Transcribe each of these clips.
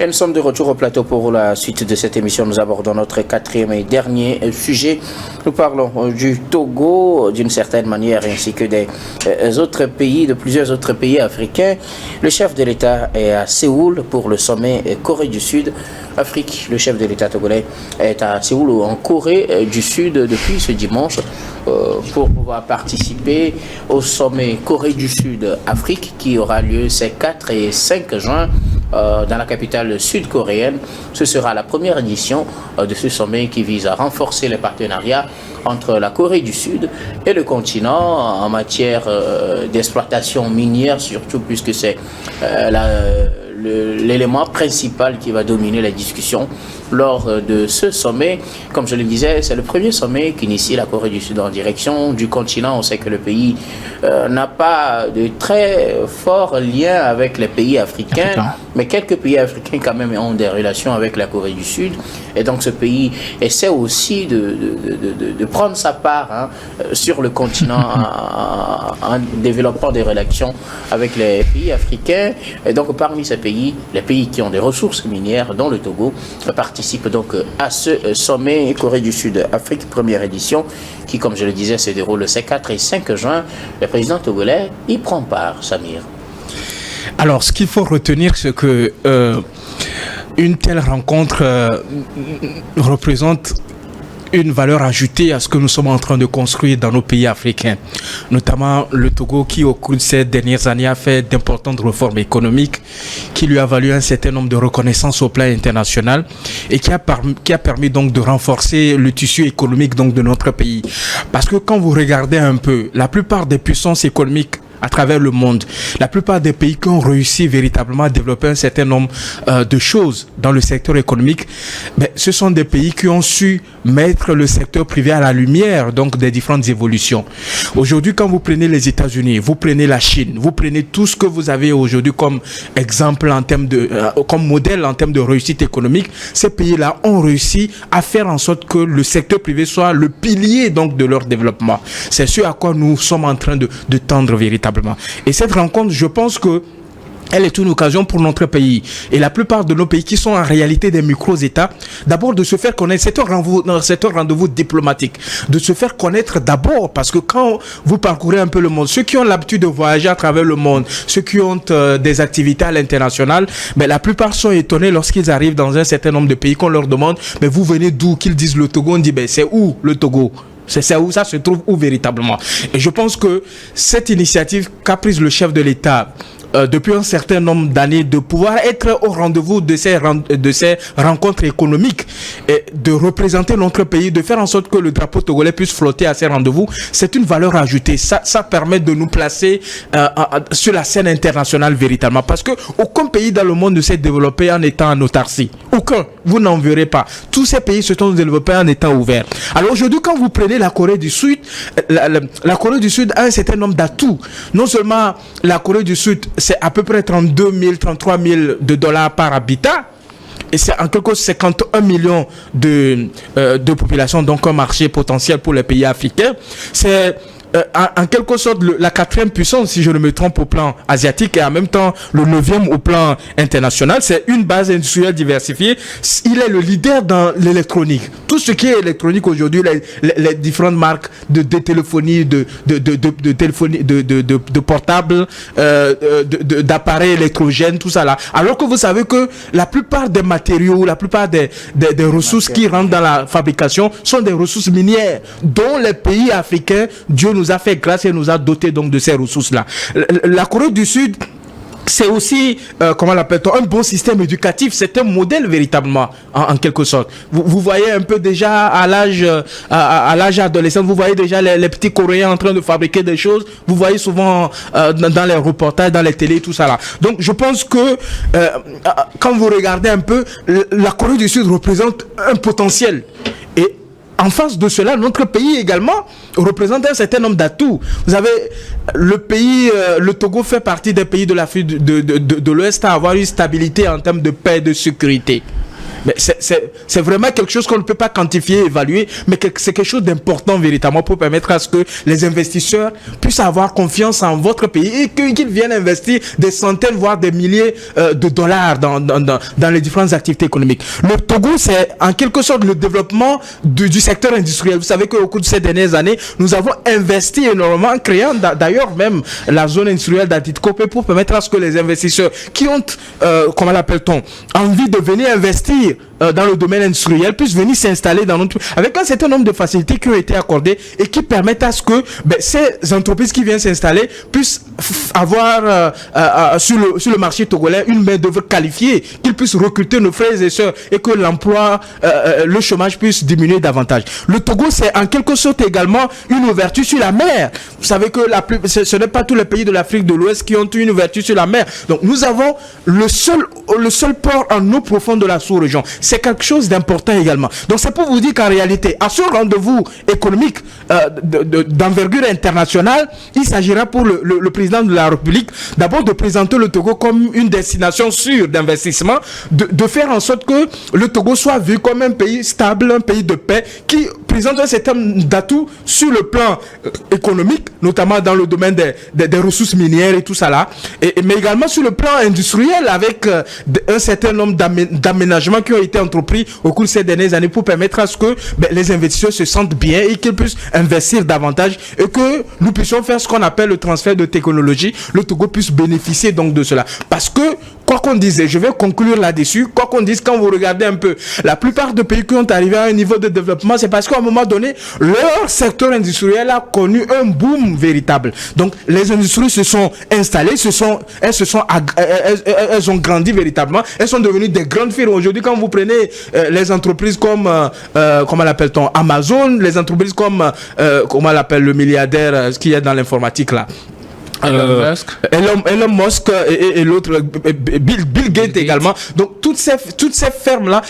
Et nous sommes de retour au plateau pour la suite de cette émission. Nous abordons notre quatrième et dernier sujet. Nous parlons du Togo d'une certaine manière ainsi que des autres pays, de plusieurs autres pays africains. Le chef de l'État est à Séoul pour le sommet Corée du Sud. Afrique, le chef de l'État togolais est à Séoul en Corée du Sud depuis ce dimanche pour pouvoir participer au sommet Corée du Sud-Afrique qui aura lieu ces 4 et 5 juin dans la capitale sud-coréenne. Ce sera la première édition de ce sommet qui vise à renforcer les partenariats entre la Corée du Sud et le continent en matière d'exploitation minière, surtout puisque c'est l'élément principal qui va dominer la discussion lors de ce sommet. Comme je le disais, c'est le premier sommet qu'initie la Corée du Sud en direction du continent. On sait que le pays n'a pas de très forts liens avec les pays africains, mais quelques pays africains quand même ont des relations avec la Corée du Sud. Et donc ce pays essaie aussi de prendre sa part sur le continent en développant des relations avec les pays africains. Et donc parmi ces pays, les pays qui ont des ressources minières, dont le Togo, participent donc à ce sommet Corée du Sud-Afrique, première édition, qui, comme je le disais, se déroule ces 4 et 5 juin. Le président togolais y prend part, Samir. Alors, ce qu'il faut retenir, c'est que une telle rencontre représente une valeur ajoutée à ce que nous sommes en train de construire dans nos pays africains, notamment le Togo qui au cours de ces dernières années a fait d'importantes réformes économiques qui lui a valu un certain nombre de reconnaissances au plan international et qui a permis donc de renforcer le tissu économique donc de notre pays. Parce que quand vous regardez un peu, la plupart des puissances économiques à travers le monde, la plupart des pays qui ont réussi véritablement à développer un certain nombre de choses dans le secteur économique, ce sont des pays qui ont su mettre le secteur privé à la lumière donc des différentes évolutions. Aujourd'hui, quand vous prenez les États-Unis, vous prenez la Chine, vous prenez tout ce que vous avez aujourd'hui comme exemple en termes de comme modèle en termes de réussite économique, ces pays-là ont réussi à faire en sorte que le secteur privé soit le pilier donc de leur développement. C'est ce à quoi nous sommes en train de tendre véritablement. Et cette rencontre, je pense que elle est une occasion pour notre pays et la plupart de nos pays qui sont en réalité des micro-États, d'abord de se faire connaître. C'est un rendez-vous diplomatique, de se faire connaître d'abord, parce que quand vous parcourez un peu le monde, ceux qui ont l'habitude de voyager à travers le monde, ceux qui ont des activités à l'international, la plupart sont étonnés lorsqu'ils arrivent dans un certain nombre de pays qu'on leur demande, mais vous venez d'où? Qu'ils disent le Togo, on dit c'est où le Togo? C'est où ça se trouve où véritablement? Et je pense que cette initiative qu'a prise le chef de l'État depuis un certain nombre d'années, de pouvoir être au rendez-vous de ces rencontres économiques et de représenter notre pays, de faire en sorte que le drapeau togolais puisse flotter à ces rendez-vous, c'est une valeur ajoutée. Ça permet de nous placer sur la scène internationale véritablement, parce que aucun pays dans le monde ne s'est développé en étant en autarcie. Aucun. Vous n'en verrez pas. Tous ces pays se sont développés en étant ouverts. Alors aujourd'hui, quand vous prenez la Corée du Sud, la Corée du Sud a un certain nombre d'atouts. Non seulement la Corée du Sud, c'est à peu près 32 000, 33 000 de dollars par habitant. Et c'est en quelque sorte 51 millions de population, donc un marché potentiel pour les pays africains. C'est en quelque sorte la quatrième puissance, si je ne me trompe, au plan asiatique et en même temps le 9e au plan international. C'est une base industrielle diversifiée. Il est le leader dans l'électronique. Tout ce qui est électronique aujourd'hui, les différentes marques de téléphonie, de téléphonie, de portables, d'appareils électrogènes, tout ça là. Alors que vous savez que la plupart des matériaux, la plupart des ressources qui rentrent dans la fabrication sont des ressources minières, dont les pays africains, Dieu nous a fait grâce et nous a doté donc de ces ressources-là. La Corée du Sud, c'est aussi, comment l'appelle-t-on, un bon système éducatif. C'est un modèle véritablement, en quelque sorte. Vous voyez un peu déjà à l'âge adolescent, vous voyez déjà les petits Coréens en train de fabriquer des choses. Vous voyez souvent dans les reportages, dans les télés, tout ça là. Donc je pense que quand vous regardez un peu, la Corée du Sud représente un potentiel. Et en face de cela, notre pays également représente un certain nombre d'atouts. Vous avez le pays, le Togo fait partie des pays de l'Afrique de l'Ouest à avoir une stabilité en termes de paix et de sécurité. Mais c'est vraiment quelque chose qu'on ne peut pas quantifier, évaluer, mais c'est quelque chose d'important véritablement pour permettre à ce que les investisseurs puissent avoir confiance en votre pays et qu'ils viennent investir des centaines, voire des milliers de dollars dans les différentes activités économiques. Le Togo, c'est en quelque sorte le développement du secteur industriel. Vous savez qu'au cours de ces dernières années, nous avons investi énormément en créant d'ailleurs même la zone industrielle d'Atitcope pour permettre à ce que les investisseurs qui ont, comment l'appelle-t-on, envie de venir investir dans le domaine industriel puissent venir s'installer dans notre avec un certain nombre de facilités qui ont été accordées et qui permettent à ce que ces entreprises qui viennent s'installer puissent avoir sur le marché togolais une main-d'œuvre qualifiée, qu'ils puissent recruter nos frères et sœurs et que l'emploi, le chômage puisse diminuer davantage. Le Togo, c'est en quelque sorte également une ouverture sur la mer. Vous savez que ce n'est pas tous les pays de l'Afrique de l'Ouest qui ont une ouverture sur la mer. Donc nous avons le seul port en eau profonde de la sous-région. C'est quelque chose d'important également. Donc c'est pour vous dire qu'en réalité, à ce rendez-vous économique d'envergure internationale, il s'agira pour le président de la République d'abord de présenter le Togo comme une destination sûre d'investissement, de faire en sorte que le Togo soit vu comme un pays stable, un pays de paix, qui présente un certain d'atouts sur le plan économique, notamment dans le domaine des ressources minières et tout ça là, mais également sur le plan industriel avec un certain nombre d'aménagements qui ont été entrepris au cours de ces dernières années pour permettre à ce que les investisseurs se sentent bien et qu'ils puissent investir davantage et que nous puissions faire ce qu'on appelle le transfert de technologie, le Togo puisse bénéficier donc de cela. Parce que, quoi qu'on dise, et je vais conclure là-dessus, quoi qu'on dise, quand vous regardez un peu, la plupart des pays qui ont arrivé à un niveau de développement, c'est parce qu'à un moment donné, leur secteur industriel a connu un boom véritable. Donc, les industries se sont installées, elles ont grandi véritablement, elles sont devenues des grandes firmes. Aujourd'hui, quand vous prenez les entreprises comme, comment l'appelle-t-on, Amazon, les entreprises comme, comment l'appelle le milliardaire, ce qu'il y a dans l'informatique là, Elon Musk et l'autre Bill Gates également. Donc toutes ces fermes-là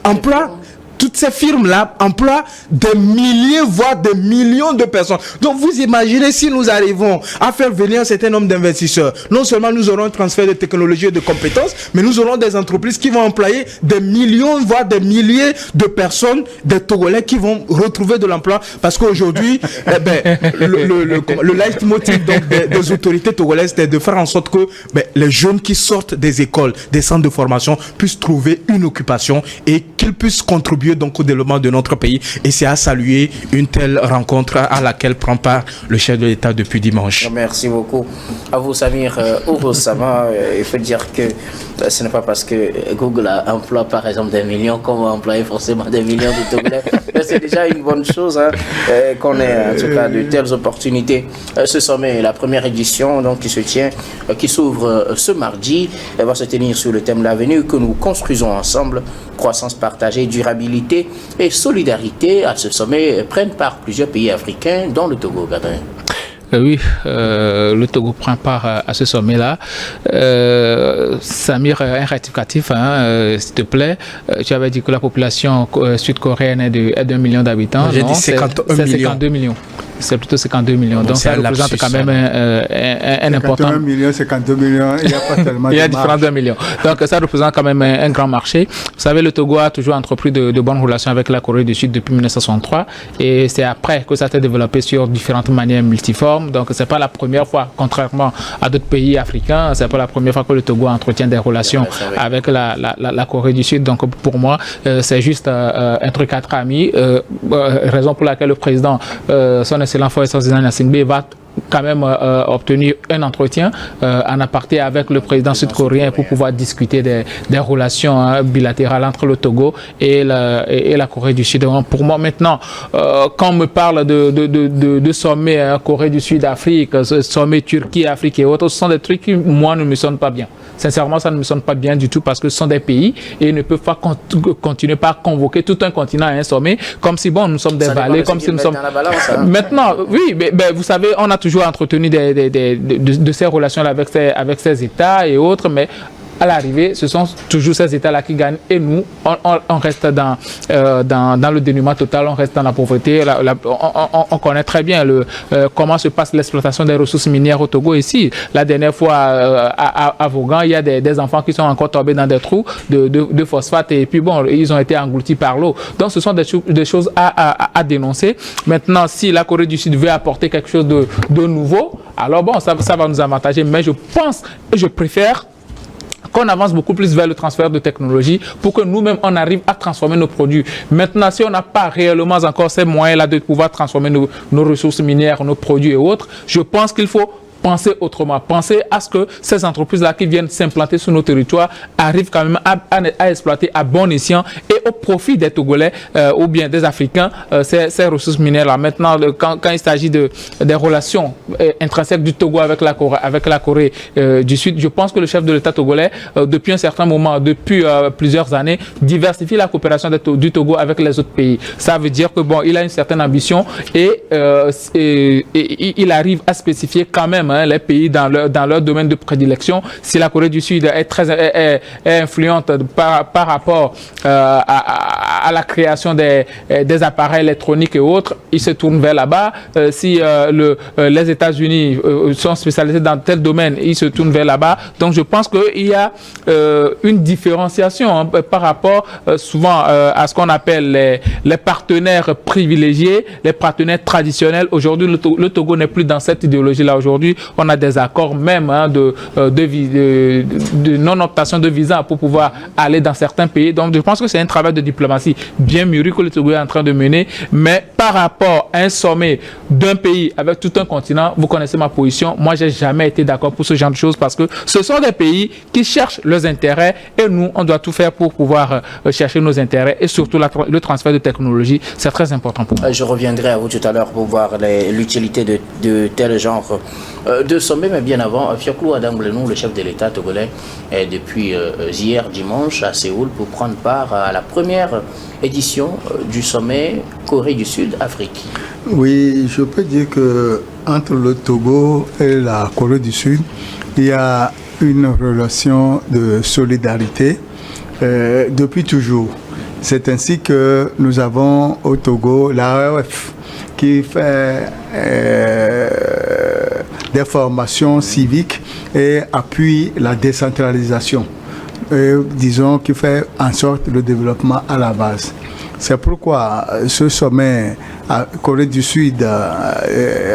emploient toutes ces firmes-là emploient des milliers, voire des millions de personnes. Donc, vous imaginez si nous arrivons à faire venir un certain nombre d'investisseurs. Non seulement nous aurons un transfert de technologie et de compétences, mais nous aurons des entreprises qui vont employer des millions, voire des milliers de personnes, des Togolais qui vont retrouver de l'emploi. Parce qu'aujourd'hui, le leitmotiv donc, des autorités togolaises, c'est de faire en sorte que les jeunes qui sortent des écoles, des centres de formation, puissent trouver une occupation et qu'ils puissent contribuer donc au développement de notre pays. Et c'est à saluer une telle rencontre à laquelle prend part le chef de l'État depuis dimanche. Merci beaucoup à vous, Samir Ourosama. Il faut dire que ce n'est pas parce que Google emploie par exemple des millions qu'on va employer forcément des millions de Togolais. C'est déjà une bonne chose qu'on ait en tout cas de telles opportunités. Ce sommet, la première édition donc, qui s'ouvre ce mardi, va se tenir sur le thème L'avenir que nous construisons ensemble, croissance partagée, durabilité et solidarité. À ce sommet prennent part plusieurs pays africains, dont le Togo. Gadrin. Oui, le Togo prend part à ce sommet-là. Samir, un rectificatif, s'il te plaît. Tu avais dit que la population sud-coréenne est d'1 million d'habitants. J'ai dit 52 millions. C'est plutôt 52 millions. Donc ça représente quand même un important... 51 millions, 52 millions, il n'y a pas tellement de il y a différents 2 millions. Donc ça représente quand même un grand marché. Vous savez, le Togo a toujours entrepris de bonnes relations avec la Corée du Sud depuis 1963. Et c'est après que ça s'est développé sur différentes manières multiformes. Donc c'est pas la première fois, contrairement à d'autres pays africains, c'est pas la première fois que le Togo entretient des relations avec la Corée du Sud. Donc pour moi, c'est juste un truc entre amis. Raison pour laquelle le président, son excellent frère Sozina Nasingbe, va quand même obtenir un entretien en aparté avec le président sud-coréen pour pouvoir discuter des relations bilatérales entre le Togo et la Corée du Sud. Donc, pour moi maintenant, quand on me parle de sommet Corée du Sud-Afrique, sommet Turquie-Afrique et autres, ce sont des trucs qui, moi, ne me sonnent pas bien. Sincèrement, ça ne me sonne pas bien du tout parce que ce sont des pays et ils ne peuvent pas continuer par convoquer tout un continent à un sommet comme si, bon, nous sommes des vallées, comme si nous sommes... Balance, hein. Maintenant, oui, mais vous savez, on a toujours entretenu de ces relations avec ces États et autres, mais à l'arrivée, ce sont toujours ces États-là qui gagnent et nous, on reste dans le dénuement total, on reste dans la pauvreté. On connaît très bien comment se passe l'exploitation des ressources minières au Togo ici. La dernière fois, à Vaughan, il y a des enfants qui sont encore tombés dans des trous de phosphate et puis bon, ils ont été engloutis par l'eau. Donc ce sont des choses à dénoncer. Maintenant, si la Corée du Sud veut apporter quelque chose de nouveau, alors bon, ça va nous avantager. Mais je pense et je préfère qu'on avance beaucoup plus vers le transfert de technologie pour que nous-mêmes, on arrive à transformer nos produits. Maintenant, si on n'a pas réellement encore ces moyens-là de pouvoir transformer nos ressources minières, nos produits et autres, je pense qu'il faut penser autrement, penser à ce que ces entreprises-là qui viennent s'implanter sur nos territoires arrivent quand même à exploiter à bon escient et au profit des Togolais ou bien des Africains ces ressources minières-là. Maintenant, quand il s'agit des relations intrinsèques du Togo avec la Corée du Sud, je pense que le chef de l'État togolais, depuis un certain moment, depuis plusieurs années, diversifie la coopération du Togo avec les autres pays. Ça veut dire que bon, il a une certaine ambition et il arrive à spécifier quand même les pays dans leur domaine de prédilection. Si la Corée du Sud est influente par rapport à la création des appareils électroniques et autres, ils se tournent vers là-bas. Si les États-Unis sont spécialisés dans tel domaine, ils se tournent vers là-bas. Donc je pense qu'il y a une différenciation par rapport souvent à ce qu'on appelle les partenaires privilégiés, les partenaires traditionnels. Aujourd'hui, le Togo n'est plus dans cette idéologie-là. Aujourd'hui, on a des accords même de non-obtention de visa pour pouvoir aller dans certains pays. Donc, je pense que c'est un travail de diplomatie bien mûri que le Togo est en train de mener. Mais par rapport à un sommet d'un pays avec tout un continent, vous connaissez ma position. Moi, j'ai jamais été d'accord pour ce genre de choses parce que ce sont des pays qui cherchent leurs intérêts et nous, on doit tout faire pour pouvoir chercher nos intérêts et surtout le transfert de technologie. C'est très important pour moi. Je reviendrai à vous tout à l'heure pour voir l'utilité de tel genre de sommet, mais bien avant, Fioclou Adam Blenou, le chef de l'État togolais, est depuis hier dimanche à Séoul pour prendre part à la première édition du sommet Corée du Sud-Afrique. Oui, je peux dire que entre le Togo et la Corée du Sud, il y a une relation de solidarité depuis toujours. C'est ainsi que nous avons au Togo l'AEF qui fait des formations civiques et appuie la décentralisation. Disons, qui fait en sorte le développement à la base. C'est pourquoi ce sommet Corée du Sud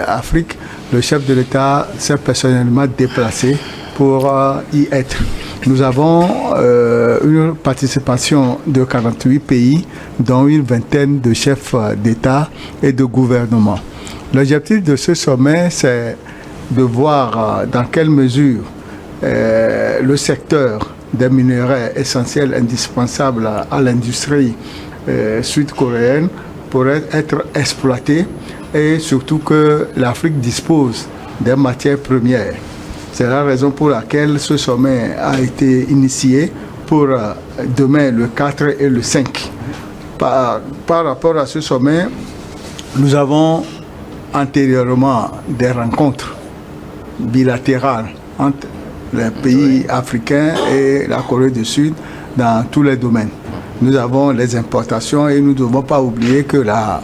Afrique, le chef de l'État s'est personnellement déplacé pour y être. Nous avons une participation de 48 pays, dont une vingtaine de chefs d'État et de gouvernement. L'objectif de ce sommet, c'est de voir dans quelle mesure le secteur des minerais essentiels indispensables à l'industrie sud-coréenne pourrait être exploité et surtout que l'Afrique dispose des matières premières. C'est la raison pour laquelle ce sommet a été initié pour demain, le 4 et le 5. Par rapport à ce sommet, nous avons antérieurement des rencontres bilatérales entre les pays africains et la Corée du Sud dans tous les domaines. Nous avons les importations et nous ne devons pas oublier que la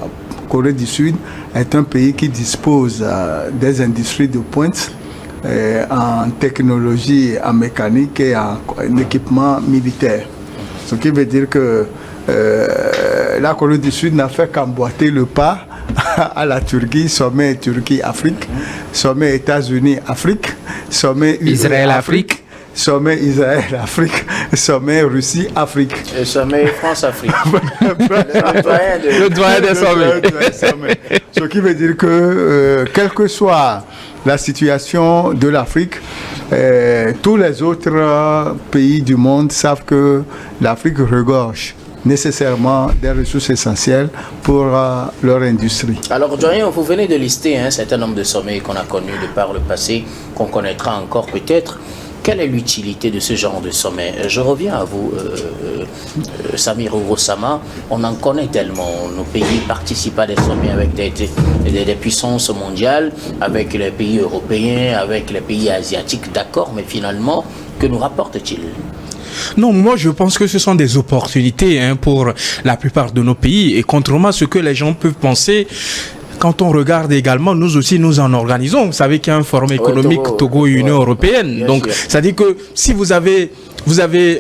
Corée du Sud est un pays qui dispose des industries de pointe en technologie, en mécanique et en équipement militaire. Ce qui veut dire que la Corée du Sud n'a fait qu'emboîter le pas à la Turquie, sommet Turquie-Afrique, sommet États-Unis-Afrique, sommet Israël-Afrique, sommet Israël-Afrique, sommet Russie-Afrique. Et sommet France-Afrique. Le doyen des sommets. Ce qui veut dire que, quelle que soit la situation de l'Afrique, tous les autres pays du monde savent que l'Afrique regorge nécessairement des ressources essentielles pour leur industrie. Alors, doyen, vous venez de lister un certain nombre de sommets qu'on a connus de par le passé, qu'on connaîtra encore peut-être. Quelle est l'utilité de ce genre de sommet? Je reviens à vous, Samir Ourossama. On en connaît tellement. Nos pays participent à des sommets avec des puissances mondiales, avec les pays européens, avec les pays asiatiques, d'accord, mais finalement, que nous rapporte-t-il? Non, moi je pense que ce sont des opportunités pour la plupart de nos pays. Et contrairement à ce que les gens peuvent penser, quand on regarde également, nous aussi, nous en organisons. Vous savez qu'il y a un forum économique Togo et Union européenne. Donc, ça dit que si vous avez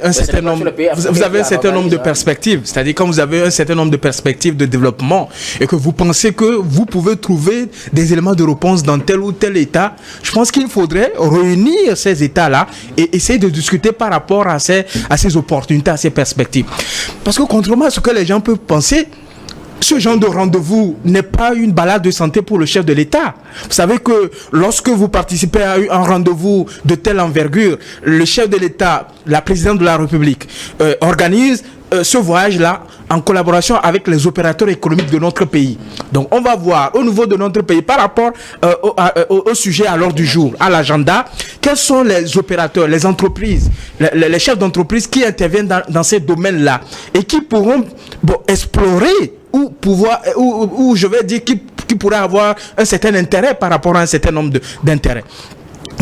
un certain nombre, vous avez un certain nombre de perspectives. C'est-à-dire quand vous avez un certain nombre de perspectives de développement et que vous pensez que vous pouvez trouver des éléments de réponse dans tel ou tel État, je pense qu'il faudrait réunir ces États-là et essayer de discuter par rapport à ces opportunités, à ces perspectives. Parce que contrairement à ce que les gens peuvent penser, ce genre de rendez-vous n'est pas une balade de santé pour le chef de l'État. Vous savez que lorsque vous participez à un rendez-vous de telle envergure, le chef de l'État, la présidente de la République, organise ce voyage-là en collaboration avec les opérateurs économiques de notre pays. Donc on va voir au niveau de notre pays par rapport au sujet à l'ordre du jour, à l'agenda, quels sont les opérateurs, les entreprises, les chefs d'entreprise qui interviennent dans ces domaines-là et qui pourront explorer ou je vais dire qui pourrait avoir un certain intérêt par rapport à un certain nombre d'intérêts.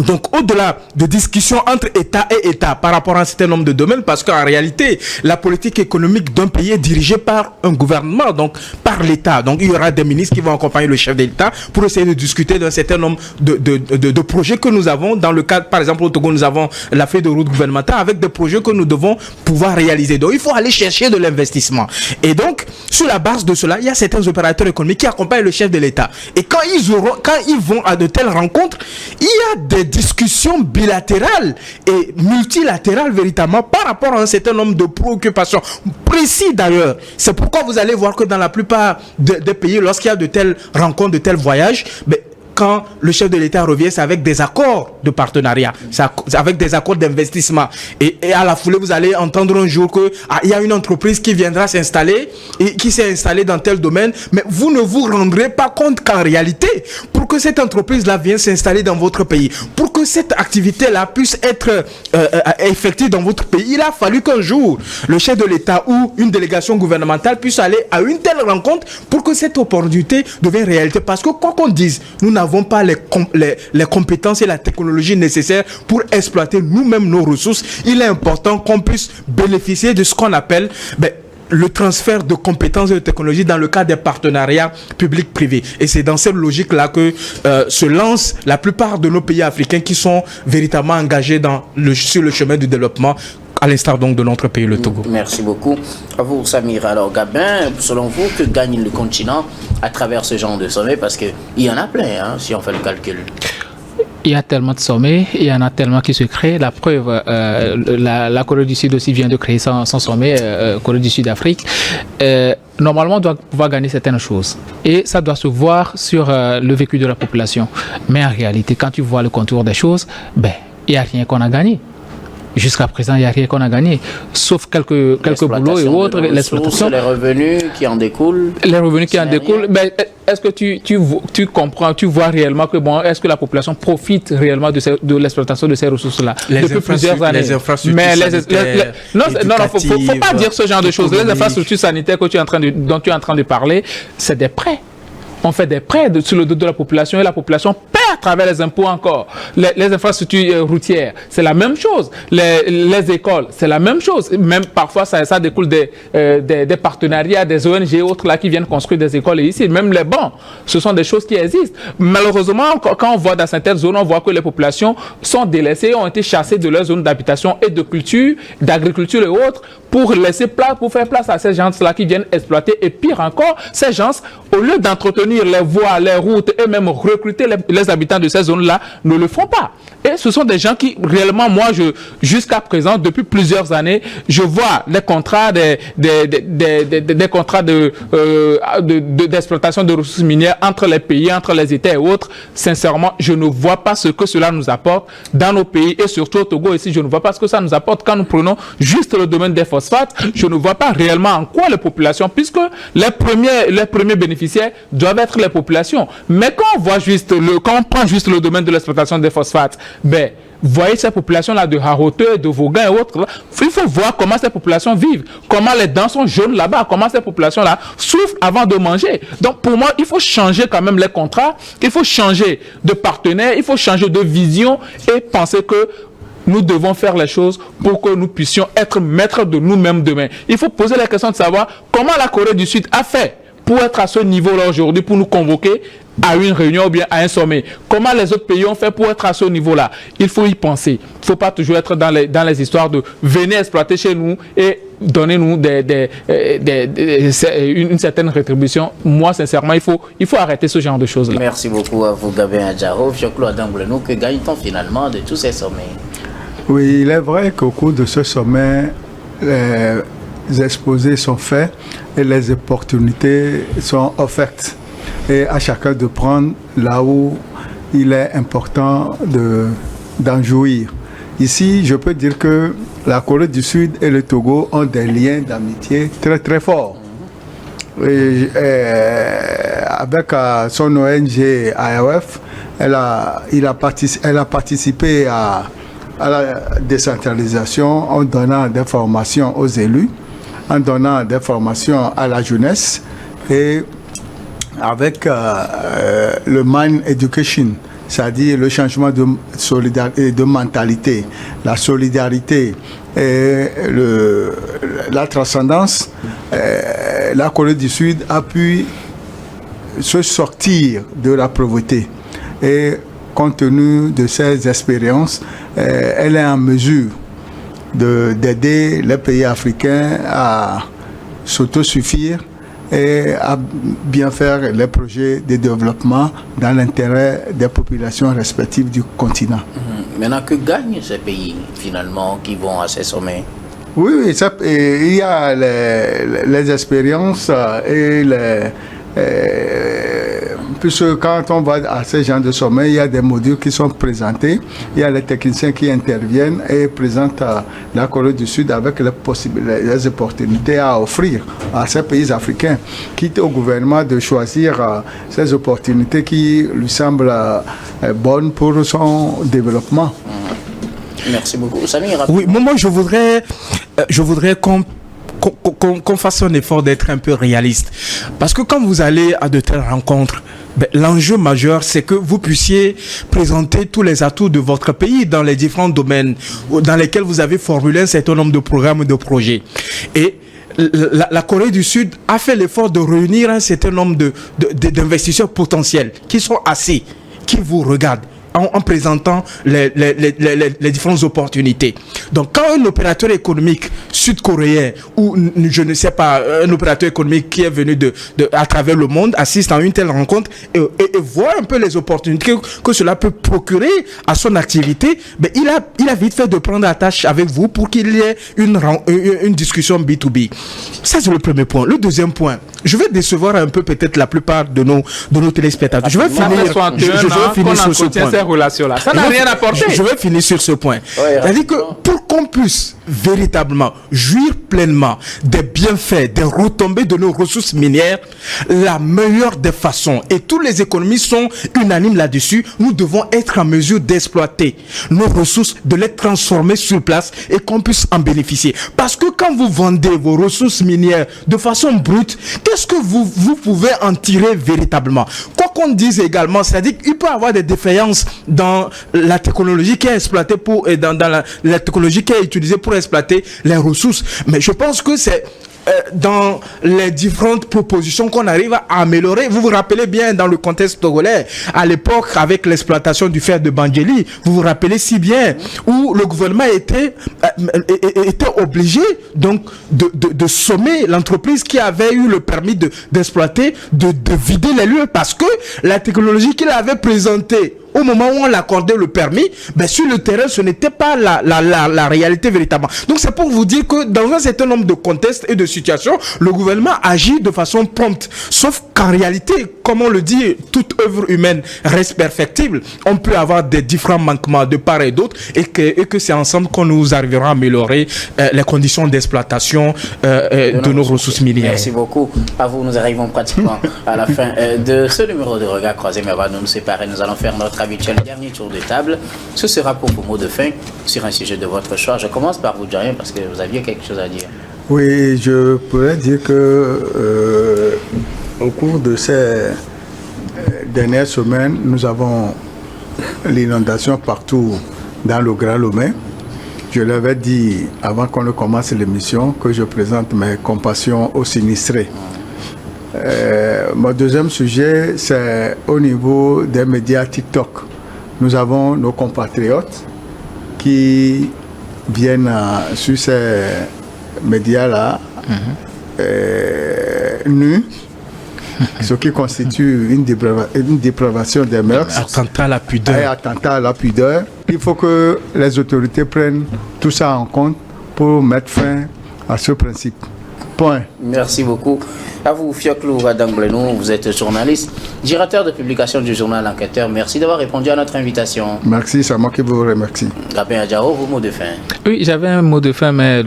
Donc, au-delà de discussions entre État et État par rapport à un certain nombre de domaines, parce qu'en réalité, la politique économique d'un pays est dirigée par un gouvernement, donc par l'État. Donc, il y aura des ministres qui vont accompagner le chef de l'État pour essayer de discuter d'un certain nombre de projets que nous avons. Dans le cadre, par exemple, au Togo, nous avons la feuille de route gouvernementale avec des projets que nous devons pouvoir réaliser. Donc, il faut aller chercher de l'investissement. Et donc, sur la base de cela, il y a certains opérateurs économiques qui accompagnent le chef de l'État. Et quand ils vont à de telles rencontres, il y a des discussions bilatérales et multilatérales véritablement par rapport à un certain nombre de préoccupations précis d'ailleurs. C'est pourquoi vous allez voir que dans la plupart des pays, lorsqu'il y a de telles rencontres, de tels voyages, quand le chef de l'État revient, c'est avec des accords de partenariat, c'est avec des accords d'investissement. Et à la foulée, vous allez entendre un jour que il y a une entreprise qui viendra s'installer et qui s'est installée dans tel domaine, mais vous ne vous rendrez pas compte qu'en réalité, pour que cette entreprise-là vienne s'installer dans votre pays, pour que cette activité-là puisse être effectuée dans votre pays, il a fallu qu'un jour, le chef de l'État ou une délégation gouvernementale puisse aller à une telle rencontre pour que cette opportunité devienne réalité. Parce que quoi qu'on dise, nous n'avons pas les compétences et la technologie nécessaires pour exploiter nous-mêmes nos ressources. Il est important qu'on puisse bénéficier de ce qu'on appelle le transfert de compétences et de technologies dans le cadre des partenariats publics-privés. Et c'est dans cette logique-là que se lancent la plupart de nos pays africains qui sont véritablement engagés sur le chemin du développement, à l'instar donc de notre pays, le Togo. Merci beaucoup. À vous, Samir. Alors, Gabin, selon vous, que gagne le continent à travers ce genre de sommet? Parce qu'il y en a plein, si on fait le calcul. Il y a tellement de sommets, il y en a tellement qui se créent. La preuve, la Corée du Sud aussi vient de créer son sommet, Corée du Sud-Afrique. Normalement, on doit pouvoir gagner certaines choses. Et ça doit se voir sur le vécu de la population. Mais en réalité, quand tu vois le contour des choses, il n'y a rien qu'on a gagné. Jusqu'à présent, il n'y a rien qu'on a gagné, sauf quelques boulots et autres, l'exploitation. Les revenus qui en découlent. Les revenus qui en découlent. Est-ce que tu comprends, tu vois réellement que est-ce que la population profite réellement de l'exploitation de ces ressources-là depuis plusieurs années? Les infrastructures faut pas dire ce genre de choses. Les infrastructures sanitaires dont tu es en train de parler, c'est des prêts. On fait des prêts sur le dos de la population et la population paie à travers les impôts encore. Les infrastructures routières, c'est la même chose. Les écoles, c'est la même chose. Même parfois, ça découle des partenariats, des ONG et autres là qui viennent construire des écoles ici. Même les bancs, ce sont des choses qui existent. Malheureusement, quand on voit dans certaines zones, on voit que les populations sont délaissées, ont été chassées de leurs zones d'habitation et de culture, d'agriculture et autres pour faire place à ces gens-là qui viennent exploiter. Et pire encore, ces gens, au lieu d'entretenir les voies, les routes et même recruter les habitants de ces zones-là, ne le font pas. Et ce sont des gens qui, réellement, moi, jusqu'à présent, depuis plusieurs années, je vois les contrats, des contrats d'exploitation de ressources minières entre les pays, entre les États et autres. Sincèrement, je ne vois pas ce que cela nous apporte dans nos pays et surtout au Togo ici, je ne vois pas ce que ça nous apporte quand nous prenons juste le domaine des phosphates. Je ne vois pas réellement en quoi les populations, puisque les premiers bénéficiaires doivent être les populations. Mais quand on prend juste le domaine de l'exploitation des phosphates, voyez ces populations-là de Haroteux, de Vaughan et autres, là, il faut voir comment ces populations vivent, comment les dents sont jaunes là-bas, comment ces populations-là souffrent avant de manger. Donc pour moi, il faut changer quand même les contrats, il faut changer de partenaire, il faut changer de vision et penser que nous devons faire les choses pour que nous puissions être maîtres de nous-mêmes demain. Il faut poser la question de savoir comment la Corée du Sud a fait pour être à ce niveau-là aujourd'hui, pour nous convoquer à une réunion ou bien à un sommet. Comment les autres pays ont fait pour être à ce niveau-là? Il faut y penser. Il ne faut pas toujours être dans les histoires de venir exploiter chez nous et donner-nous une certaine rétribution. Moi, sincèrement, il faut arrêter ce genre de choses-là. Merci beaucoup à vous, Gabin Adjarov. Jean-Claude Damblenou, que gagne-t-on finalement de tous ces sommets? Oui, il est vrai qu'au cours de ce sommet, les exposés sont faits et les opportunités sont offertes. Et à chacun de prendre là où il est important d'en jouir. Ici, je peux dire que la Corée du Sud et le Togo ont des liens d'amitié très très forts. Et avec son ONG AOF, elle a participé à la décentralisation en donnant des formations aux élus, en donnant des formations à la jeunesse et avec le Mind Education, c'est-à-dire le changement de solidarité, de mentalité, la solidarité et la transcendance, la Corée du Sud a pu se sortir de la pauvreté. Et compte tenu de ces expériences, elle est en mesure d'aider les pays africains à s'autosuffire et à bien faire les projets de développement dans l'intérêt des populations respectives du continent. Maintenant, que gagnent ces pays, finalement, qui vont à ces sommets? Oui, il y a les expériences et puisque quand on va à ces genres de sommets, il y a des modules qui sont présentés, il y a les techniciens qui interviennent et présentent la Corée du Sud avec les opportunités à offrir à ces pays africains, quitte au gouvernement de choisir ces opportunités qui lui semblent bonnes pour son développement. Merci beaucoup. Samir, oui, moi je voudrais qu'on fasse un effort d'être un peu réaliste. Parce que quand vous allez à de telles rencontres, l'enjeu majeur, c'est que vous puissiez présenter tous les atouts de votre pays dans les différents domaines dans lesquels vous avez formulé un certain nombre de programmes et de projets. Et la Corée du Sud a fait l'effort de réunir un certain nombre d'investisseurs potentiels qui sont assis, qui vous regardent en présentant les différentes opportunités. Donc quand un opérateur économique sud-coréen ou je ne sais pas, un opérateur économique qui est venu à travers le monde assiste à une telle rencontre et voit un peu les opportunités que cela peut procurer à son activité, il a vite fait de prendre attache avec vous pour qu'il y ait une discussion B2B. Ça c'est le premier point. Le deuxième point, je vais décevoir un peu peut-être la plupart de nos téléspectateurs. Je vais finir sur ce point. Relation-là. Ça n'a rien apporté. Je vais finir sur ce point. C'est-à-dire que pour qu'on puisse véritablement jouir pleinement des bienfaits, des retombées de nos ressources minières, la meilleure des façons, et tous les économistes sont unanimes là-dessus, nous devons être en mesure d'exploiter nos ressources, de les transformer sur place et qu'on puisse en bénéficier. Parce que quand vous vendez vos ressources minières de façon brute, qu'est-ce que vous pouvez en tirer véritablement? Quoi qu'on dise également, c'est-à-dire qu'il peut y avoir des défaillances dans la technologie qui est exploitée dans la technologie qui est utilisée pour exploiter les ressources. Mais je pense que c'est dans les différentes propositions qu'on arrive à améliorer. Vous vous rappelez bien dans le contexte togolais, à l'époque avec l'exploitation du fer de Bangeli, vous vous rappelez si bien, où le gouvernement était obligé donc de sommer l'entreprise qui avait eu le permis d'exploiter, de vider les lieux parce que la technologie qu'il avait présentée au moment où on l'accordait le permis, sur le terrain, ce n'était pas la réalité véritablement. Donc c'est pour vous dire que dans un certain nombre de contextes et de situations, le gouvernement agit de façon prompte. Sauf qu'en réalité, comme on le dit, toute œuvre humaine reste perfectible. On peut avoir des différents manquements de part et d'autre et que c'est ensemble qu'on nous arrivera à améliorer les conditions d'exploitation de nos ressources minières. Merci beaucoup. À vous, nous arrivons pratiquement à la fin de ce numéro de Regard Croisé, mais avant de nous séparer, nous allons faire notre habituel dernier tour de table. Ce sera pour vos mots de fin sur un sujet de votre choix. Je commence par vous, Djarien, parce que vous aviez quelque chose à dire. Oui, je pourrais dire que au cours de ces dernières semaines, nous avons l'inondation partout dans le Grand Lomé. Je leur avais dit, avant qu'on ne commence l'émission, que je présente mes compassions aux sinistrés. Mon deuxième sujet, c'est au niveau des médias TikTok. Nous avons nos compatriotes qui viennent sur ces médias-là nus, ce qui constitue une dépravation des mœurs. Attentat à la pudeur. Et attentat à la pudeur. Il faut que les autorités prennent tout ça en compte pour mettre fin à ce principe. Point. Merci beaucoup. À vous, Fioclou Radangbleno, vous êtes journaliste, directeur de publication du journal Enquêteur. Merci d'avoir répondu à notre invitation. Merci, c'est moi qui vous remercie. Gabin Adjao, vos mots de fin. Oui, j'avais un mot de fin, mais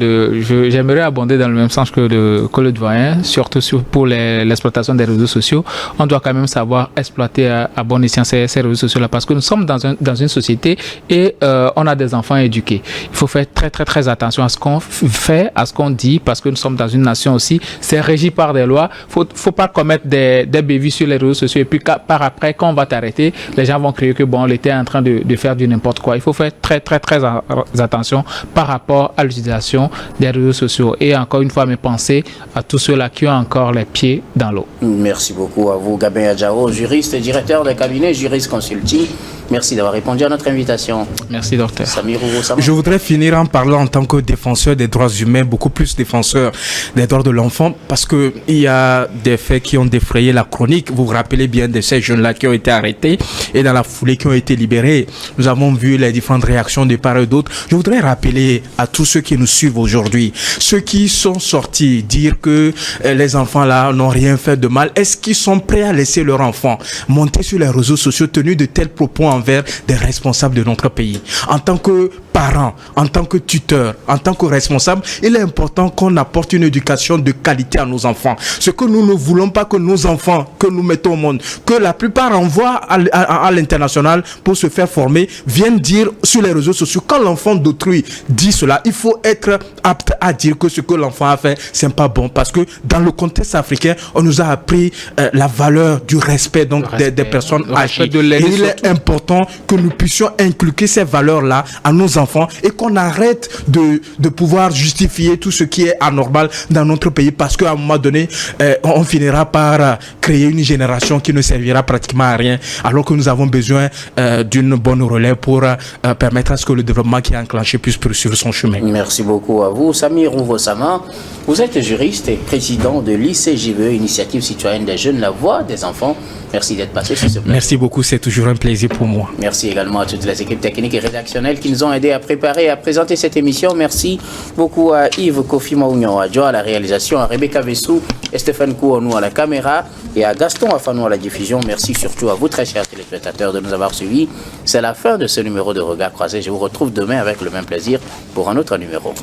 j'aimerais abonder dans le même sens que le doyen, surtout pour l'exploitation des réseaux sociaux. On doit quand même savoir exploiter à bon escient ces réseaux sociaux-là, parce que nous sommes dans une société et on a des enfants éduqués. Il faut faire très, très, très attention à ce qu'on fait, à ce qu'on dit, parce que nous sommes dans une nation aussi, c'est régi par des lois. Faut pas commettre des bévues sur les réseaux sociaux et puis par après, quand on va t'arrêter, les gens vont crier que bon, on était en train de faire du n'importe quoi. Il faut faire très, très, très attention par rapport à l'utilisation des réseaux sociaux. Et encore une fois, mes pensées à tous ceux-là qui ont encore les pieds dans l'eau. Merci beaucoup à vous, Gabin Adjao, juriste et directeur de cabinet Juriste Consulting. Merci d'avoir répondu à notre invitation. Merci, docteur. Samir Ouroussama. Je voudrais finir en parlant en tant que défenseur des droits humains, beaucoup plus défenseur des droits de l'enfant, parce qu'il y a des faits qui ont défrayé la chronique. Vous vous rappelez bien de ces jeunes-là qui ont été arrêtés et dans la foulée qui ont été libérés. Nous avons vu les différentes réactions de part et d'autre. Je voudrais rappeler à tous ceux qui nous suivent aujourd'hui, ceux qui sont sortis dire que les enfants-là n'ont rien fait de mal, est-ce qu'ils sont prêts à laisser leur enfant monter sur les réseaux sociaux tenus de tels propos envers des responsables de notre pays? En tant que parents, en tant que tuteurs, en tant que responsables, il est important qu'on apporte une éducation de qualité à nos enfants. Ce que nous ne voulons pas que nos enfants, que nous mettons au monde, que la plupart envoient à l'international pour se faire former, viennent dire sur les réseaux sociaux. Quand l'enfant d'autrui dit cela, il faut être apte à dire que ce que l'enfant a fait, c'est pas bon. Parce que dans le contexte africain, on nous a appris la valeur du respect, donc des personnes âgées. Et il est important que nous puissions inculquer ces valeurs-là à nos enfants et qu'on arrête de pouvoir justifier tout ce qui est anormal dans notre pays, parce qu'à un moment donné, on finira par créer une génération qui ne servira pratiquement à rien, alors que nous avons besoin d'une bonne relais pour permettre à ce que le développement qui est enclenché puisse poursuivre son chemin. Merci beaucoup à vous, Samir Ouroussama. Vous êtes juriste et président de l'ICJVE, Initiative citoyenne des jeunes, la voix des enfants. Merci d'être passé sur ce plateau. Merci beaucoup, c'est toujours un plaisir pour moi. Merci également à toutes les équipes techniques et rédactionnelles qui nous ont aidés à préparer et à présenter cette émission. Merci beaucoup à Yves Kofi Maounion, à Joe à la réalisation, à Rebecca Vessou et Stéphane Kouonou à la caméra et à Gaston Afanou à la diffusion. Merci surtout à vous, très chers téléspectateurs, de nous avoir suivis. C'est la fin de ce numéro de Regard Croisé. Je vous retrouve demain avec le même plaisir pour un autre numéro.